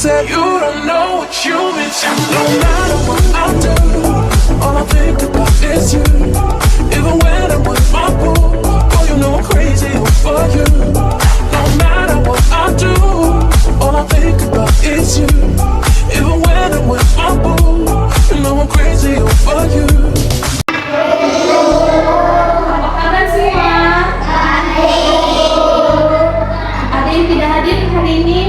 said you don't know what you've been through. No matter what I do, all I think about is you. Even when I'm with my boo, boy, you know I'm crazy over you. No matter what I do, all I think about is you. Even when I'm with my boo, you know I'm crazy over you. Ada yang tidak hadir hari ini?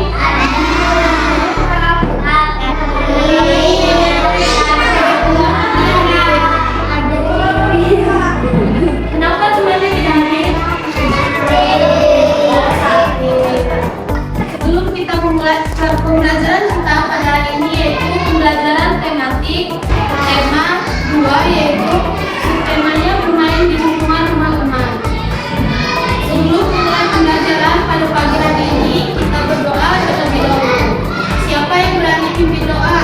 Kenapa semuanya tidak hadir? Sebelum kita pembelajaran tentang pada hari ini, yaitu pembelajaran tematik tema 2, yaitu temanya bermain di lingkungan teman-teman. Sebelum mulai pembelajaran pada pagi hari ini, kita berdoa terlebih dahulu. Siapa yang berani pimpin doa?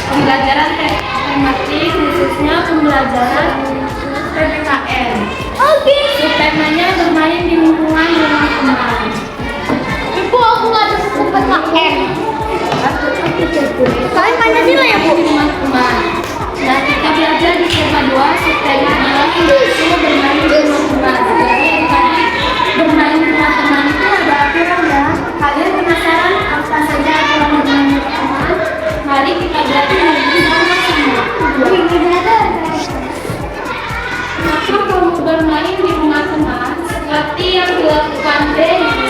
Pembelajaran tematik, khususnya pembelajaran PPKN. Subtemanya bermain di lingkungan teman-teman. Ibu, aku nggak ada buku PPKN. Kalian Pancasila ya, Bu? Teman-teman. Nah, kita belajar di tema 2, subtemanya itu bermain di teman-teman. Jadi tadi bermain di teman-teman itu ada aturan ya. Kalian penasaran apa saja aturan bermain di teman? Mari kita belajar bersama-sama. Maka kalau bermain di rumah teman, seperti yang dilakukan Denny,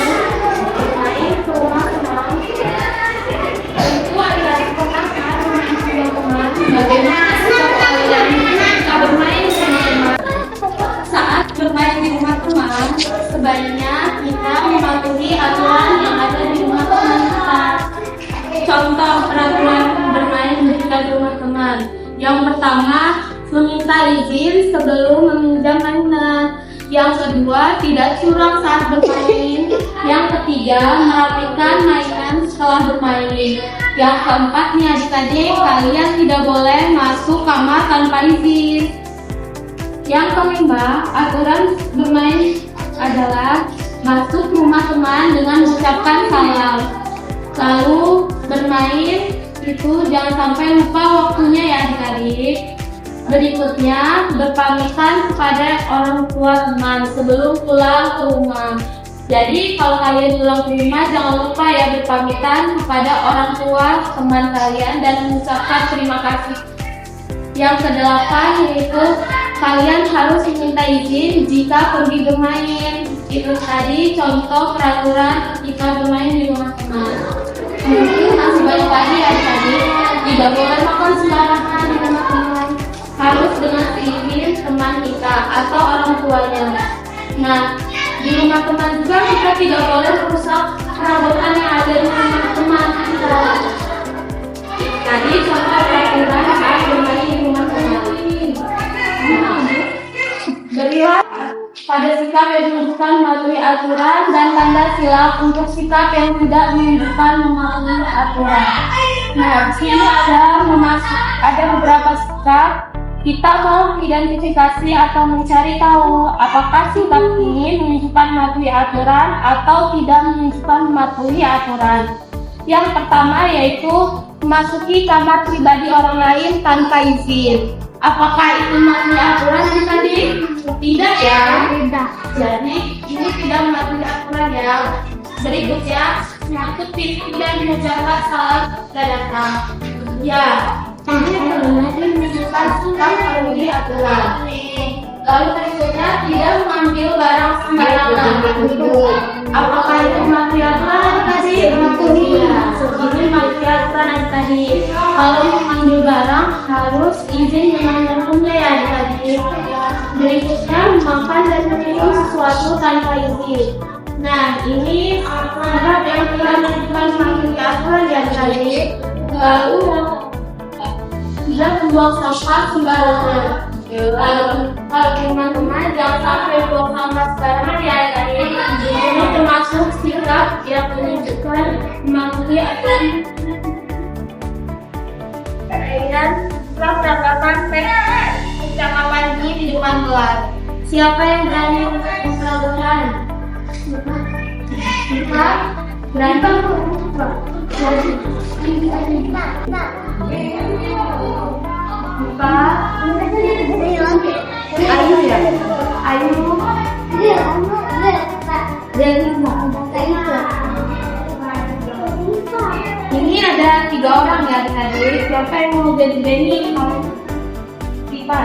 bermain ke rumah teman, itu adalah pertama bermain ke rumah teman. Bagaimana sikap kalian ketika bermain sama teman? Saat bermain di rumah teman, sebaiknya kita mematuhi aturan yang ada di rumah teman kita. Contoh peraturan bermain ketika di rumah teman. Yang pertama, meminta izin sebelum meminjam mainan. Yang kedua, tidak curang saat bermain. Yang ketiga, merapikan mainan setelah bermain. Yang keempat nih adik-adik, kalian tidak boleh masuk kamar tanpa izin. Yang kelima, aturan bermain adalah masuk rumah teman dengan mengucapkan salam. Lalu bermain itu jangan sampai lupa waktunya ya adik-adik. Berikutnya, berpamitan kepada orang tua teman sebelum pulang ke rumah. Jadi kalau kalian pulang ke rumah jangan lupa ya berpamitan kepada orang tua teman kalian dan mengucapkan terima kasih. Yang kedelapan yaitu kalian harus meminta izin jika pergi bermain. Itu tadi contoh peraturan ketika bermain di rumah teman. Mungkin masih banyak lagi adik-adik. Tidak boleh makan sembarangan di rumah teman. Harus dengan izin teman kita atau orang tuanya. Nah, di rumah teman juga kita tidak boleh merusak perabotan yang ada di rumah teman kita. Tadi contoh peraturan saat bermain di rumah teman. Berilah pada sikap yang menunjukkan mematuhi aturan dan tanda silang untuk sikap yang tidak menunjukkan mematuhi aturan. Nah, di sini ada beberapa sikap. Kita mau identifikasi atau mencari tahu apakah sikap ini menunjukkan mematuhi aturan atau tidak menunjukkan mematuhi aturan. Yang pertama yaitu memasuki kamar pribadi orang lain tanpa izin. Apakah itu mematuhi aturan tadi? Tidak ya. Tidak. Jadi ini tidak mematuhi aturan ya. Berikutnya menutup pintu dan menjaga salam dadakan. Ya. Ini menunjukkan sikap mematuhi aturan. Lalu berikutnya tidak mengambil barang sembarangan. Apakah itu mematuhi aturan tadi? Iya. Ini mematuhi aturan tadi. Kalau mengambil barang harus izin dengan yang punya ya tadi. Berikutnya makan dan minum sesuatu tanpa izin. Nah ini sikap yang tidak menunjukkan mematuhi aturan ya tadi. Lalu tidak membuang sampah sembarangan. Kalau teman-teman jangan sampai buang sampah sembarangan ya tadi. Ini termasuk sikap yang menunjukkan mematuhi aturan. Dan percakapan ini di depan kelas. Siapa yang berani memperagakan? Kita berani Ayu ya? Ayu ini ada 3 orang ya adik-adik. Siapa yang mau jadi Benny? Siapa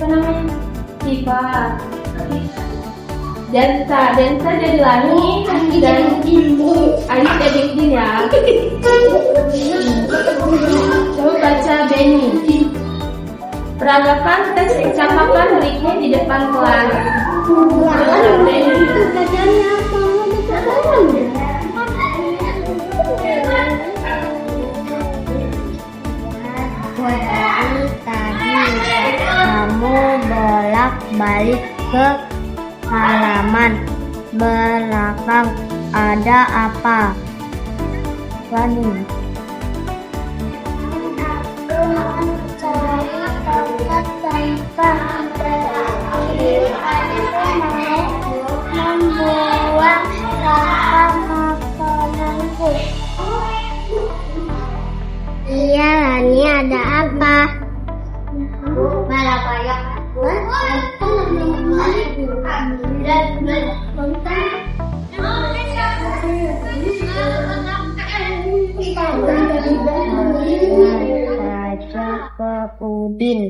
namanya? Siapa? Densa jadi Lani dan Ayu jadi Udin ya. Coba baca Benny. Peragakan tes ucapan berikut di depan kelas. Tadi kamu bolak-balik ke halaman belakang. Ada apa? Rani. Membuang sampah makananku. Iya, Lani, ada apa? Balap-balap. Baca ke Udin.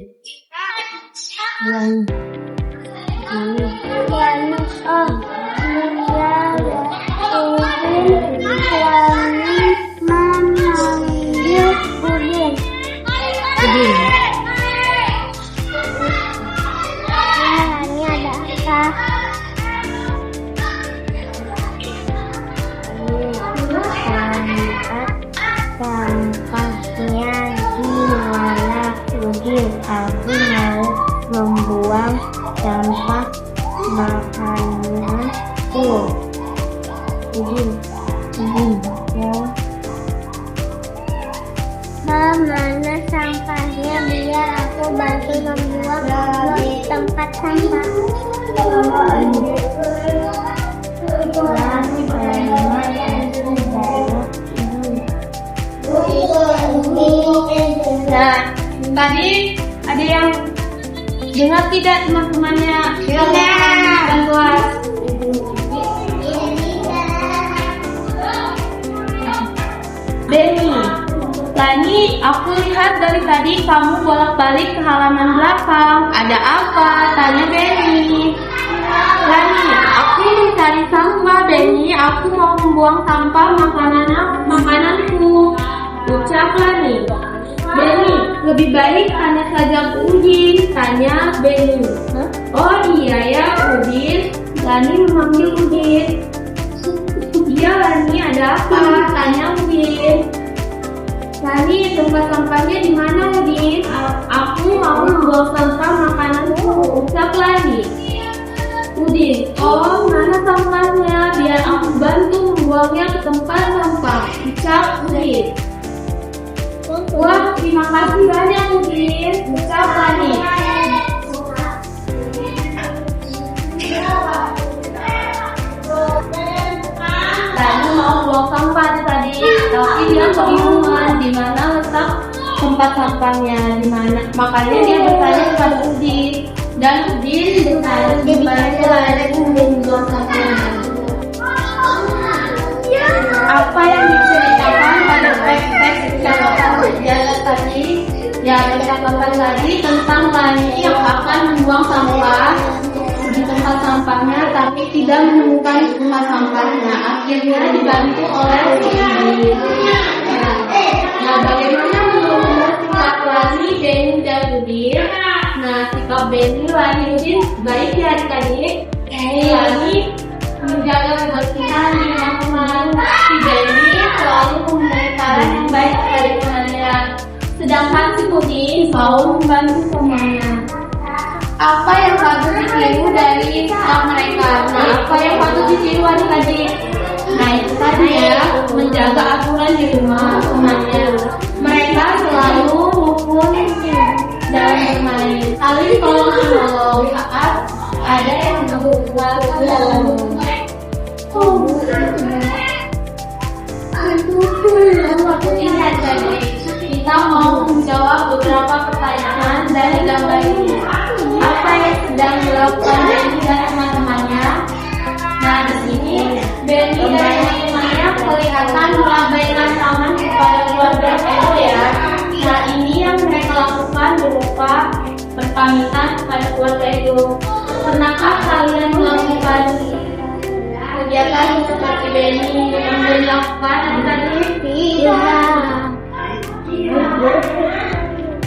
Aku mau membuang sampah makananku. Udin ya. bantu membuang di tempat sampah. Nah, tadi ada yang dengar tidak teman-temannya? Bantuan. Benny, Lani, aku lihat dari tadi kamu bolak-balik ke halaman belakang. Ada apa? Tanya Benny. Lani, aku mencari sampah. Benny, aku mau membuang sampah makananku. Ucap Lani. Benny, lebih baik tanya saja Udin. Tanya Benny. Oh iya ya Udin. Lani memanggil Udin. Iya Lani, ada apa? Tanya Udin. Lani, tempat sampahnya di mana Udin? Aku mau membuang sampah makananku. Ucap Lani. Udin, oh mana sampahnya? Biar aku bantu membuangnya ke tempat sampah. Ucap Udin. Wah, terima kasih banyak Udin. Ucap Lani. Lani mau buang sampah tadi, tapi dia kebingungan di mana letak tempat sampahnya, di mana. Makanya dia bertanya kepada Udin. Dan Udin bertanya kembali Udin buang sampahnya. Apa yang diceritakan pada teks catatan sejarah tadi? Ya, catatan tadi tentang Lani yang akan membuang sampah di tempat sampahnya, tapi tidak menemukan tempat sampahnya. Akhirnya dibantu oleh Udin. Nah, bagaimana menurut sikap Lani, Benny, dan Udin? Nah, sikap Benny, Lani, Udin baik ya adik-adik. Lani menjaga kebersihan di lingkungan. Si Benny selalu memberi saran yang baik dari temannya. Sedangkan si Udin selalu membantu temannya. Apa yang patut ditiru dari sikap mereka? Nah, apa yang patut ditiru adik-adik? Nah, itu tadi ya, menjaga aturan di rumah temannya. Mereka selalu rukun dalam bermain, saling tolong-menolong saat ada yang berbuat dalam rumah. Ingat tadi, kita mau menjawab beberapa pertanyaan dari gambar ini. Apa yang sedang dilakukan Benny dan teman-temannya? Nah, di sini Benny dan teman-temannya kelihatan melambaikan tangan kepada keluarga Edo ya. Nah, ini yang mereka lakukan berupa berpamitan kepada keluarga Edo. Pernahkah kalian melakukan kegiatan seperti Benny yang dilakukan tadi? Iya.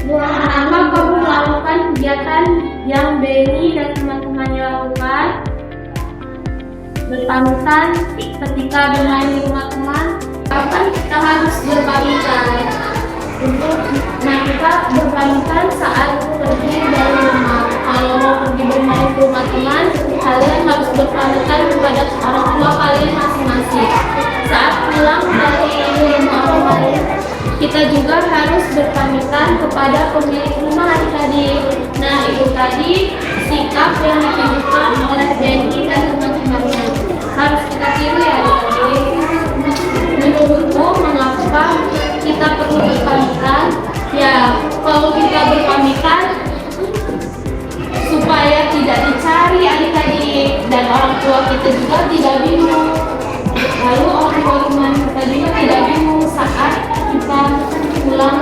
Pernahkah kamu melakukan kegiatan yang Benny dan teman-temannya lakukan? Berpamitan ketika bermain di rumah teman. Kapan kita harus berpamitan? Nah, kita berpamitan saat pergi dari rumah. Kalau mau pergi bermain di rumah teman, kalian harus berpamitan kepada orang tua kalian masing-masing. Saat pulang dari rumah teman, kita juga harus berpamitan kepada pemilik rumah tadi. Nah, itu tadi sikap yang ditunjukkan oleh Benny dan teman-temannya. Harus kita tiru ya adik-adik. Menurutmu mengapa kita perlu berpamitan? Ya, kalau kita berpamitan supaya tidak dicari adik-adik dan orang tua kita juga tidak bingung. Lalu orang tua teman kita juga tidak bingung saat kita pulang.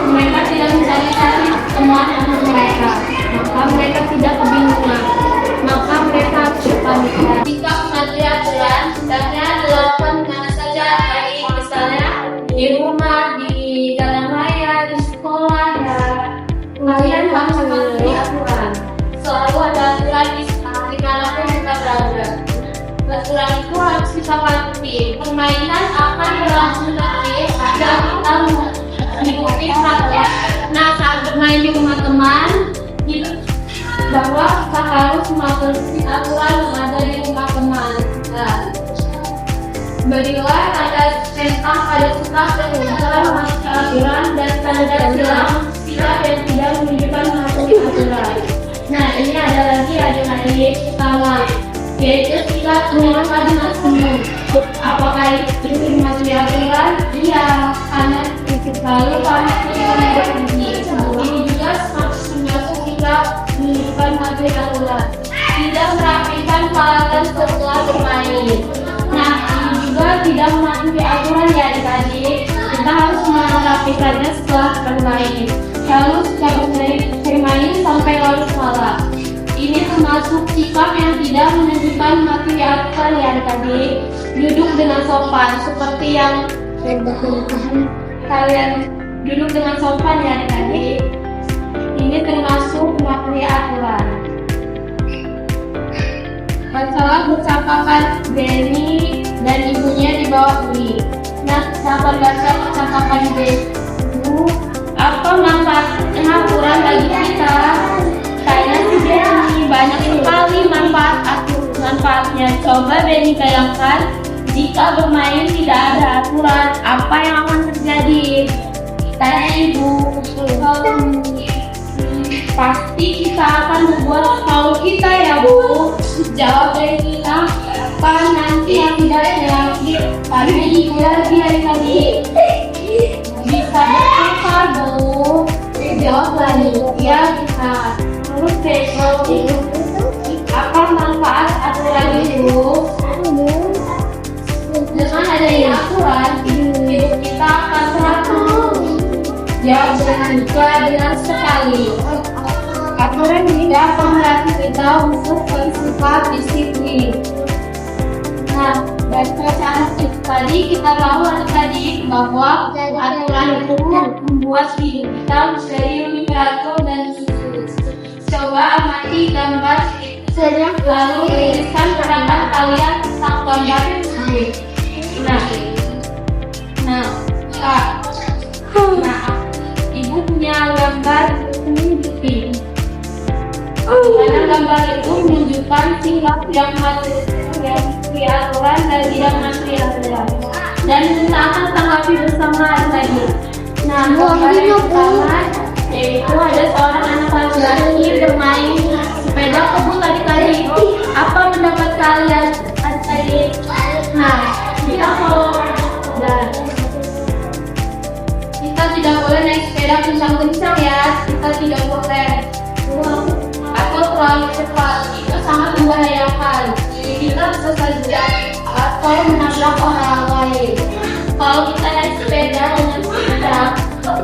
Mereka tidak mencari-cari teman anak mereka, maka mereka tidak kebingungan. Maka mereka harus berpamitan. Jika mematuhi aturan, hendaknya dilakukan di mana saja, baik misalnya di rumah, di jalan raya, di sekolah, ya. Kalian harus mematuhi aturan. Selalu ada aturan di manapun kita berada. Aturan itu harus kita patuhi. Permainan akan berlangsung tertib agar kita mengikuti peraturan. Nah, saat bermain di rumah teman, bahwa kita harus mematuhi aturan yang ada di rumah teman. Nah, berilah tanda centang pada surat dan mematuhi aturan dan tanda silang sikap yang tidak menunjukkan mematuhi aturan. Nah, ini ada lagi adik-adik pertama, yaitu sikap menyangka dengan senyum. Apakah itu mematuhi aturan? Iya, karena lalu kami berbunyi. Ini juga termasuk sikap menunjukkan mematuhi aturan. Tidak merapikan peralatan setelah bermain. Nah, ini juga tidak mematuhi aturan ya adik-adik. Kita harus merapikannya setelah bermain. Lalu setelah bermain sampai larut malam. Ini termasuk sikap yang tidak menunjukkan mematuhi aturan ya adik-adik. Duduk dengan sopan seperti yang kalian duduk dengan sopan ya adik-adik. Ini termasuk mematuhi aturan. Masalah percakapan Benny dan ibunya di bawah ini. Nah, kita akan baca percakapan Benny. Apa manfaatnya aturan bagi kita? Kayaknya si Benny banyak sekali manfaatnya. Coba Benny bayangkan jika bermain tidak ada aturan, apa yang akan terjadi? Tanya ibu. Pasti kita akan membuat kaul kita ya bu. Jawab dari kita apa nanti yang tidak terjadi? Karena ibu lagi adik-adik bisa bertukar bu. Jawab lagi ya bisa. Menurut Pedro, apa manfaat aturan itu? Dengan adanya aturan, hidup kita akan teratur. Jawab dengan juga dengan sekali. Aturan ini akan melatih kita untuk bersifat disiplin. Nah, dari bacaan tadi kita tahu adik-adik bahwa aturan itu membuat hidup kita menjadi lebih teratur dan khusus. Coba amati gambar lalu tuliskan pendapat kalian tentang gambar tersebut. Ibu punya gambar menunjukkan. Karena gambar itu menunjukkan sikap yang mematuhi aturan dan tidak mematuhi aturan. Dan kita akan tanggapi bersama lagi. Nah, gambar yang pertama yaitu ada seorang anak laki-laki bermain sepeda kebun adik-adik. Apa pendapat kalian adik-adik? Nah, kita tidak boleh naik sepeda kencang-kencang ya. Kita tidak boleh atau terlalu cepat. Itu sangat membahayakan. Kita bisa saja atau menabrak orang lain. Kalau kita naik sepeda dengan kencang,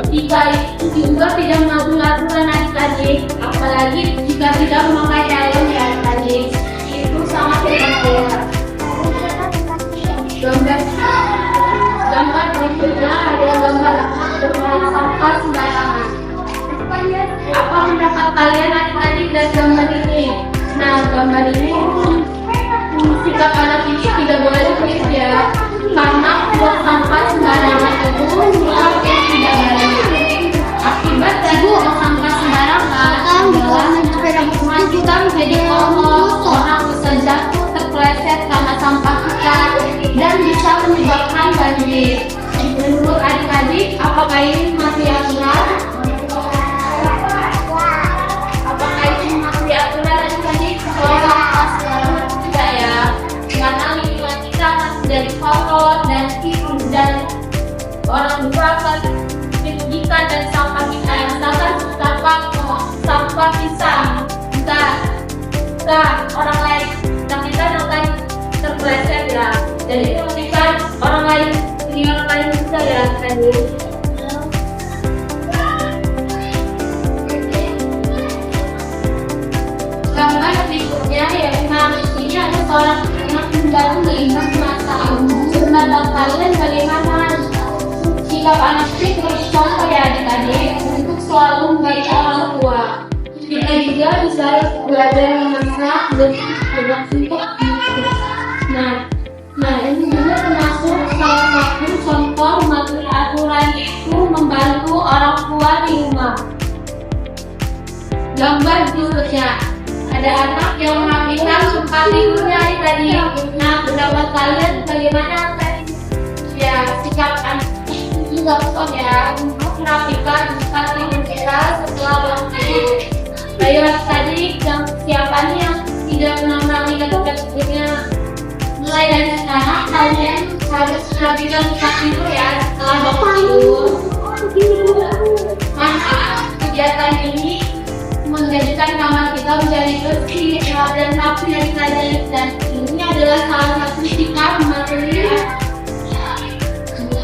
jika itu juga tidak mematuhi aturan adik-adik, apalagi jika tidak memakai helm ya adik-adik, itu sangat berbahaya. Gambar berikutnya adalah gambar bermain sampah sembarangan. Apa pendapat kalian adik-adik dari gambar ini? Nah, gambar ini sikap anak ini tidak boleh begitu ya, karena buang sampah sembarangan itu sikap yang tidak baik. Akibat dari buang sampah sembarangan adalah lingkungan kita menjadi kotor, orang bisa jatuh terpeleset karena sampah kita dan bisa menyebabkan banjir. Menurut adik-adik, apakah ini mematuhi aturan? Apakah ini mematuhi aturan adik-adik? Tidak ya, karena lingkungan kita akan menjadi kotor dan orang juga akan dirugikan dan sampah kita yang sampah pisang kita orang lain dan kita akan terpeleset ya. Jadi ketika orang lain bisa ya tadi. Gambar berikutnya ya, ini ada seorang anak baru melihat masa pendapat kalian bagaimana? Sikap anak ini terus contoh ya adik-adik untuk selalu membaik orang tua. Kita juga bisa belajar memasak dan untuk Nah, ini juga termasuk salah satu contoh mematuhi aturan itu membantu orang tua di rumah. Gambar berikutnya ada anak yang merapikan tempat tidurnya tadi. Nah, pendapat kalian bagaimana tadi? Ya, sikap anak itu juga ya untuk merapikan tempat tidur kita ya setelah waktu. Ayo tadi yang siapanya yang tidak mengulangi kata-katanya. Mulai dari sekarang kalian harus perhatikan tempat tidur ya setelah bangun tidur. Manfaat kegiatan ini menjadikan kamar kita menjadi bersih dan rapi dan ini adalah salah satu sikap mematuhi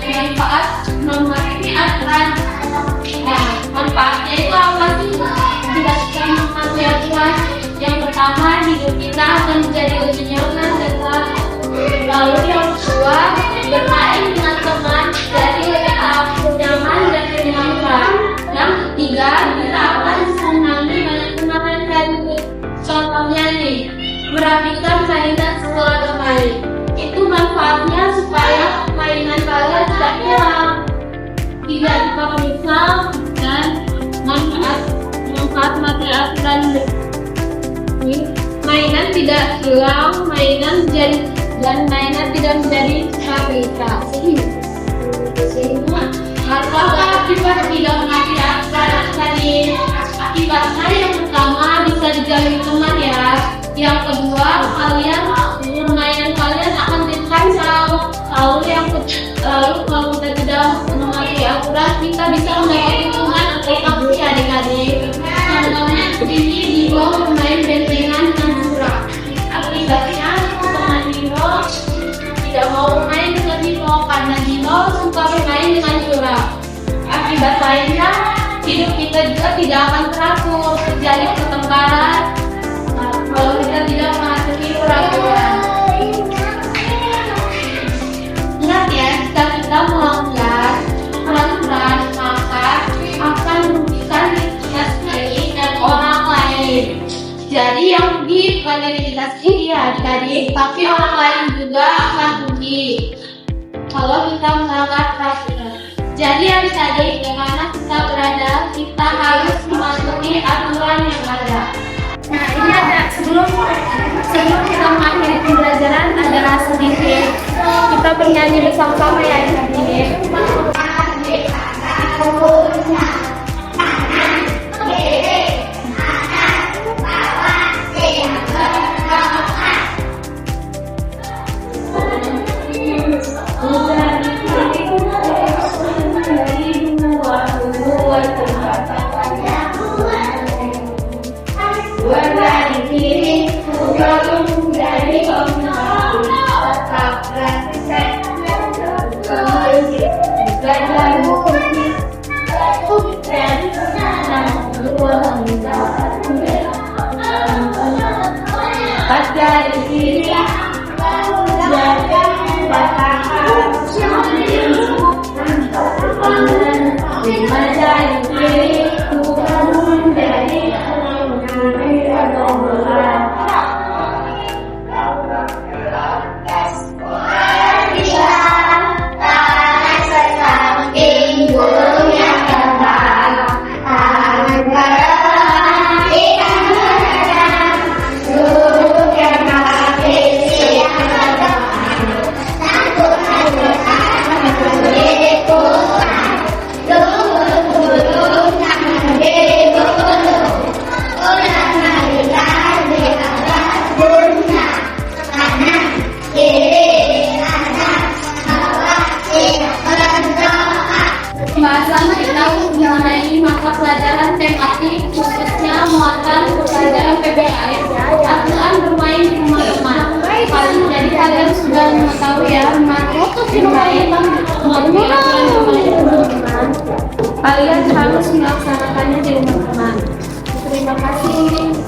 manfaat mematuhi aturan. Nah, manfaatnya itu apa sih? Jika kita mematuhi aturan, yang pertama hidup kita akan menjadi lebih nyaman dan bahagia. Lalu yang kedua, bermain dengan teman jadi lebih nyaman dan menyenangkan. Yang ketiga, kita akan mengenali banyak kenangan dan contohnya nih, merapikan mainan setelah bermain. Itu manfaatnya supaya mainan kalian tidak hilang, tidak dipakai dan manfaat material dan mainan tidak hilang, mainan tidak menjadi aplikasi. Apakah akibat tidak mengerti aturan tadi? Akibatnya yang pertama bisa dijauhi teman ya. Yang kedua, permainan kalian akan dikacau. Lalu kalau kita tidak mengerti aturan, kita bisa mendapat hukuman atau sanksi adik-adik. Contohnya ini di bawah bermain bentengan dengan curang. Akibatnya teman Dino tidak mau bermain dengan Dino karena Dino suka bermain dengan curang. Akibat lainnya, hidup kita juga tidak akan teratur, terjadi pertengkaran kalau kita tidak mematuhi peraturan. Ingat ya, jika kita melanggar peraturan maka akan merugikan diri kita sendiri dan orang lain. Jadi yang rugi bukan diri kita sendiri ya adik-adik, tapi orang lain juga akan rugi kalau kita melanggar peraturan. Jadi adik-adik, dimana kita berada, kita harus mematuhi aturan yang ada. Nah ini ada sebelum kita mengakhiri pembelajaran ada sedikit kita bernyanyi bersama-sama ya adik-adik. Pembahasan kita mengenai mata pelajaran tematik khususnya muatan pelajaran PBKN aturan bermain di rumah teman. Jadi kalian sudah mengetahui ya kalian harus melaksanakannya di rumah teman. Terima kasih.